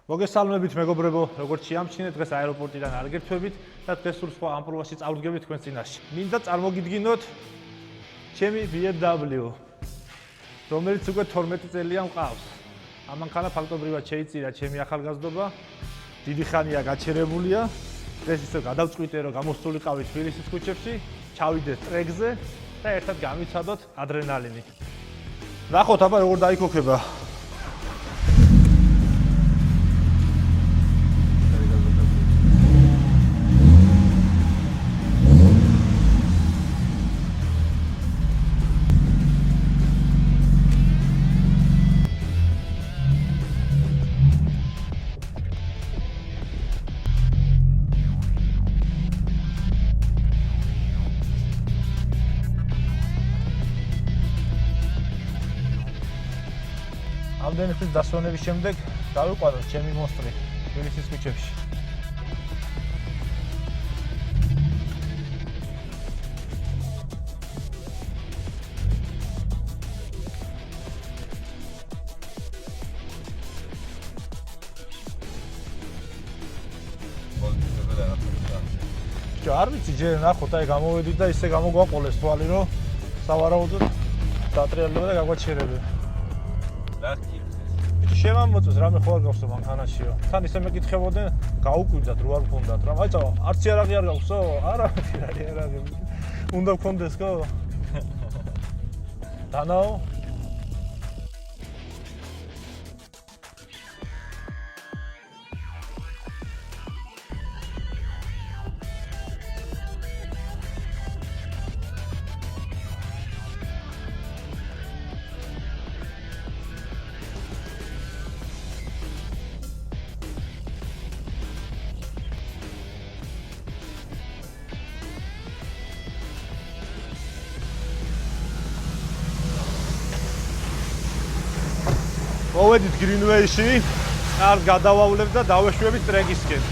მოგესალმებით მეგობრებო, როგორც შეამჩნიეთ დღეს აეროპორტიდან არ გერთვებით და დღეს სულ სხვა ამპროვაში წავდგებით თქვენ წინაშე. მინდა წარმოგიდგინოთ ჩემი BMW, რომელიც უკვე 12 წელია მყავს. ამანქანა ფაქტობრივად შეიწირა ჩემი ახალგაზრდობა, დიდი ხანია გაჩერებულია. დღეს ისე გადავწყვიტე რომ გამოსულიყავით თბილისის ქუჩებში, ჩავიდეთ ტრეკზე და ერთად გამიცადოთ ადრენალინი. ნახოთ აბა როგორ დაიქოქება. ამდენი ხნის დასვენების შემდეგ დავიყვანოთ ჩემი მონსტრი თბილისის ქუჩებში. არ ვიცი ჯერ ნახოთ აი გამოვედით და ისე გამოგვაყოლეს თვალი რომ სავარაუდოდ დატრიალდება და გაგვაჩერებია. შემამოწეს რამე ხო არ გავხსო მანქანაშიო. თან ისე მეკითხებოდნენ, გაუკვირდათ რო არ გქონდათ რა. აი წავა, არც იარაღი არ გავხსო? არა, იარაღი. უნდა გქონდეს ხო? დანაო მოვედით გრინვეიში, არ გადავავლებ და დავეშვებით ტრეკისკენ.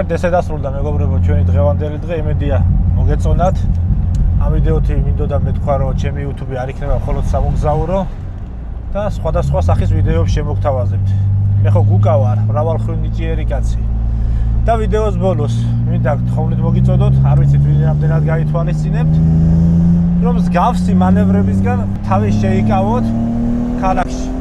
ნახეთ, ესე დასრულდა მეგობრებო ჩვენი დღევანდელი დღე. იმედია მოგეწონათ. ამ ვიდეოთი მინდოდა მეთქვა, რომ ჩემი YouTube არ იქნება მხოლოდ სამოგზაურო და სხვადასხვა სახის ვიდეოებს შემოგთავაზებთ. მე ხო გუკა ვარ, მრავალხმიანი კაცი. და ვიდეოს ბოლოს მინდა გთხოვნით მოგიწოდოთ, არ ვიცით ვინ რამდენად გაითვალისწინებთ, რომ მსგავსი მანევრებისგან თავი შეიკავოთ ქალაქში.